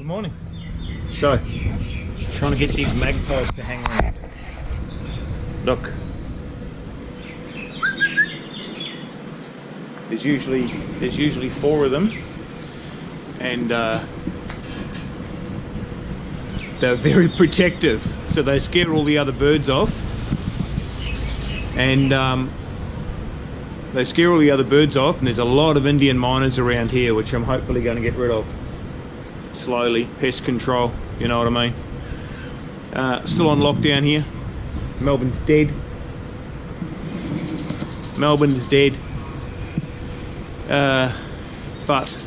Good morning. So, trying to get these magpies to hang around. Look. There's usually 4 of them, and they're very protective, so they scare all the other birds off, and there's a lot of Indian miners around here, which I'm hopefully going to get rid of slowly. Pest control, you know what I mean. Still on lockdown here. Melbourne's dead. But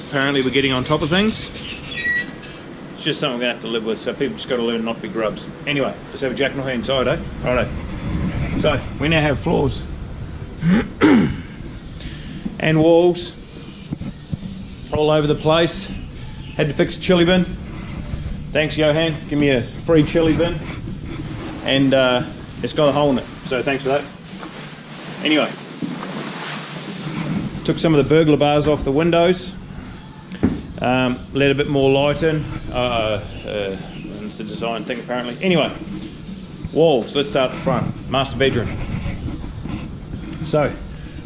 apparently we're getting on top of things. It's just something we're going to have to live with, so people just got to learn not to be grubs. Anyway, let's have a jack and hay inside, eh? Righto. So, we now have floors and walls all over the place. Had to fix a chili bin. Thanks, Johan. Give me a free chili bin. And it's got a hole in it, so thanks for that. Anyway, took some of the burglar bars off the windows, let a bit more light in. It's a design thing apparently. Anyway, walls, let's start at the front. Master bedroom. So,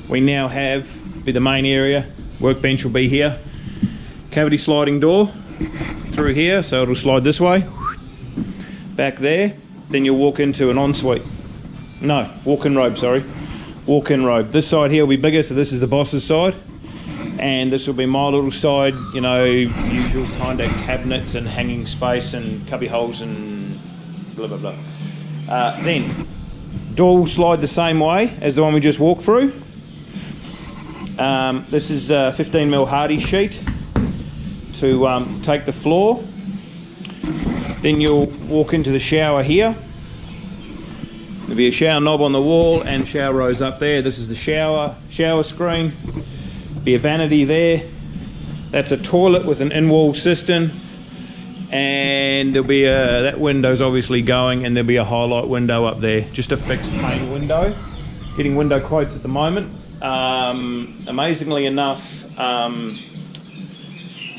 we now have the main area, workbench will be here. Cavity sliding door through here, so it'll slide this way. Back there, then you'll walk into an ensuite. No, walk-in robe, sorry. Walk-in robe. This side here will be bigger, so this is the boss's side, and this will be my little side, you know, usual kind of cabinets and hanging space and cubby holes and blah blah blah. Then door will slide the same way as the one we just walked through. This is a 15mm hardy sheet to take the floor. Then you'll walk into the shower here. There'll be a shower knob on the wall and shower rose up there. This is the shower screen. Be a vanity there. That's a toilet with an in-wall cistern, and there'll be that window's obviously going, and there'll be a highlight window up there. Just a fixed pane window. Getting window quotes at the moment. Amazingly enough,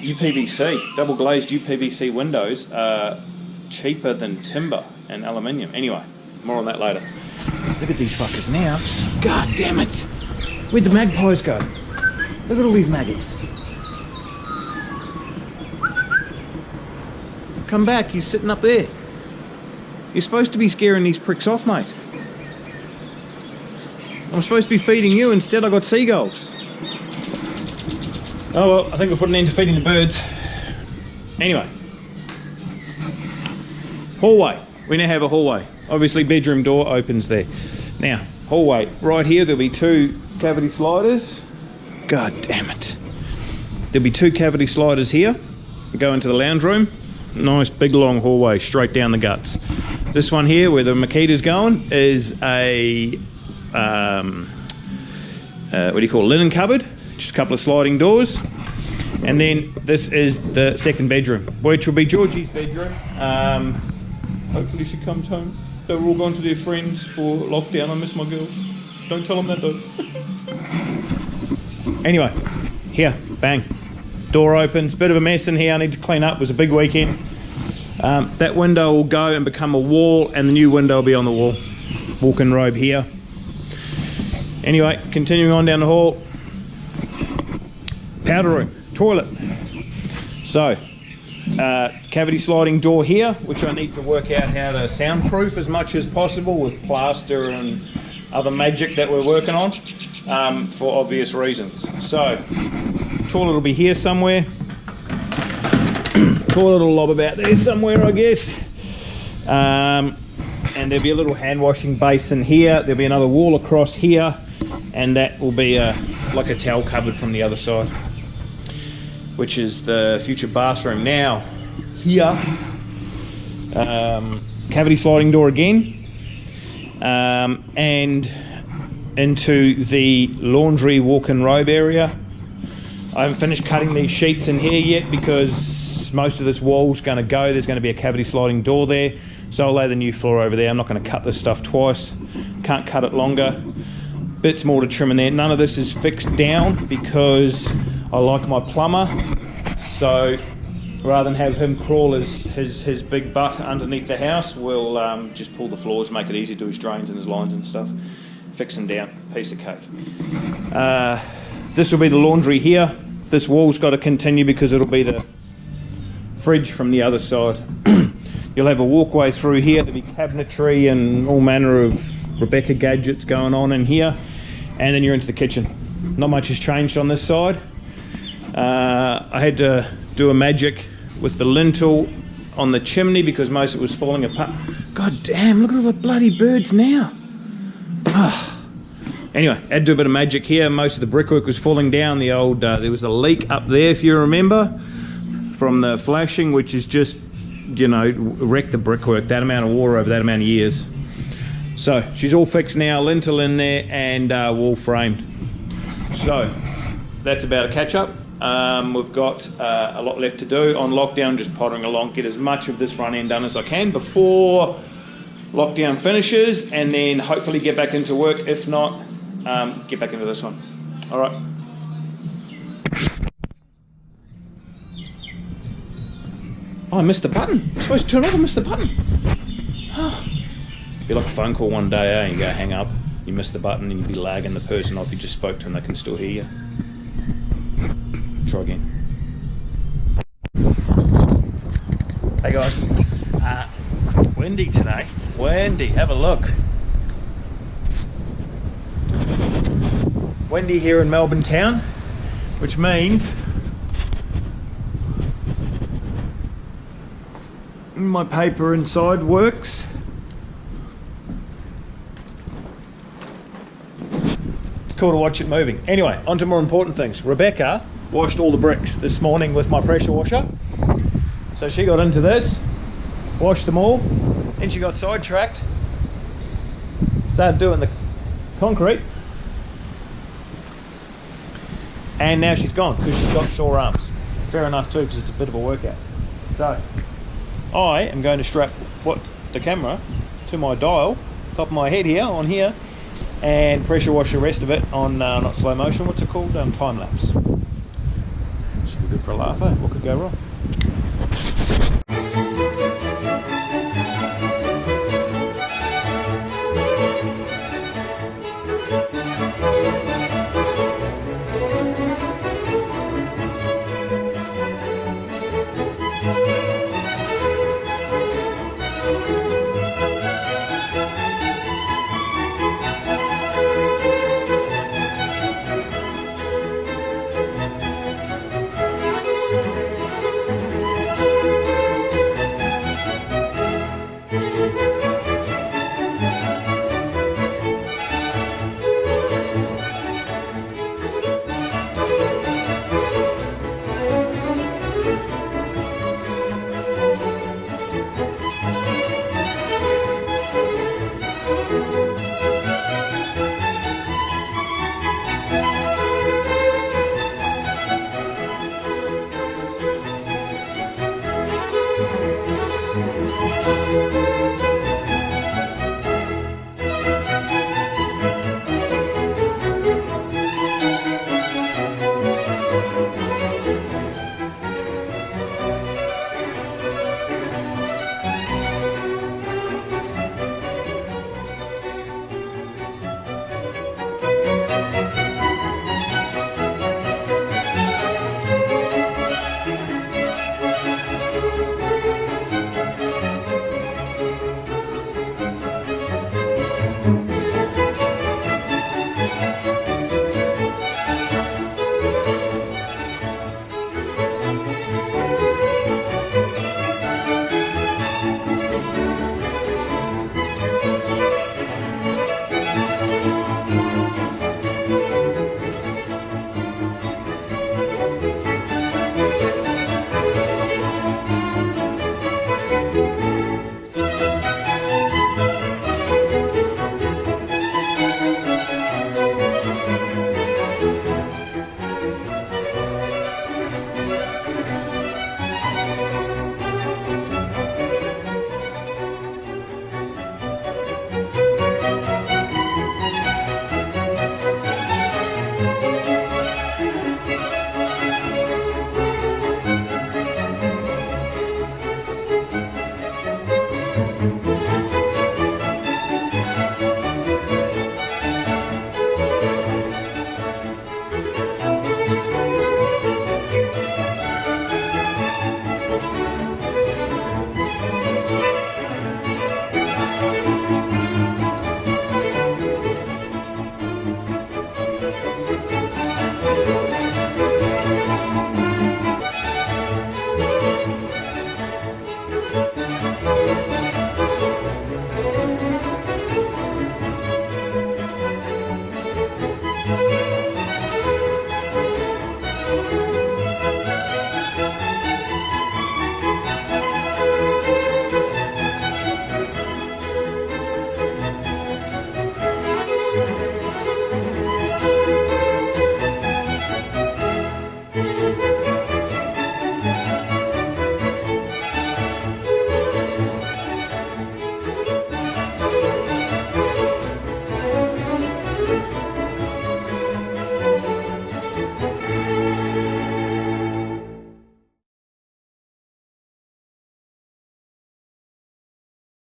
UPVC, double glazed UPVC windows are cheaper than timber and aluminium. Anyway, more on that later. Look at these fuckers now. God damn it. Where'd the magpies go? Look at all these maggots. Come back, he's sitting up there. You're supposed to be scaring these pricks off, mate. I'm supposed to be feeding you, instead I got seagulls. Oh well, I think we'll put an end to feeding the birds. Anyway. Hallway. We now have a hallway. Obviously bedroom door opens there. Now, hallway. Right here there'll be 2 cavity sliders. God damn it. There'll be 2 cavity sliders here. Go into the lounge room. Nice big long hallway straight down the guts. This one here where the Makita's going is a what do you call it? Linen cupboard. Just a couple of sliding doors. And then this is the second bedroom, which will be Georgie's bedroom. Hopefully she comes home. They were all gone to their friends for lockdown. I miss my girls. Don't tell them that though. Anyway, here, bang. Door opens, bit of a mess in here, I need to clean up, it was a big weekend. That window will go and become a wall, and the new window will be on the wall. Walk-in robe here. Anyway, continuing on down the hall. Powder room, toilet. So, cavity sliding door here, which I need to work out how to soundproof as much as possible with plaster and other magic that we're working on, for obvious reasons. So, toilet will be here somewhere. Toilet will lob about there somewhere, I guess. And there'll be a little hand washing basin here. There'll be another wall across here, and that will be like a towel cupboard from the other side, which is the future bathroom. Now, here, cavity sliding door again, and into the laundry walk-in robe area. I haven't finished cutting these sheets in here yet because most of this wall's going to go. There's going to be a cavity sliding door there, so I'll lay the new floor over there. I'm not going to cut this stuff twice. Can't cut it longer. Bits more to trim in there. None of this is fixed down because I like my plumber, so rather than have him crawl his big butt underneath the house, we'll just pull the floors, make it easy, do his drains and his lines and stuff, fix him down, piece of cake. This will be the laundry here. This wall's got to continue because it'll be the fridge from the other side. You'll have a walkway through here, there'll be cabinetry and all manner of Rebecca gadgets going on in here, and then you're into the kitchen. Not much has changed on this side. I had to do a magic with the lintel on the chimney because most of it was falling apart. God damn, look at all the bloody birds now. Anyway, I had to do a bit of magic here. Most of the brickwork was falling down. The old there was a leak up there, if you remember, from the flashing, which is just, you know, wrecked the brickwork, that amount of water over that amount of years. So she's all fixed now, lintel in there and wall framed. So that's about a catch up. We've got a lot left to do on lockdown, just pottering along, get as much of this front end done as I can before lockdown finishes, and then hopefully get back into work. If not, get back into this one. All right. Oh, I missed the button. I'm supposed to turn off, I missed the button. Be like a phone call one day, you go hang up, you miss the button, and you'd be lagging the person off you just spoke to and they can still hear you. Try again. Hey guys, windy today. Windy, have a look. Windy here in Melbourne town, which means my paper inside works. It's cool to watch it moving. Anyway, on to more important things. Rebecca washed all the bricks this morning with my pressure washer. So she got into this, washed them all, then she got sidetracked, started doing the concrete, and now she's gone because she's got sore arms. Fair enough too, because it's a bit of a workout. So I am going to strap the camera to my dial, top of my head here, on here, and pressure wash the rest of it on not slow motion, what's it called? Time lapse. Should be good for a laugh, eh? What could go wrong?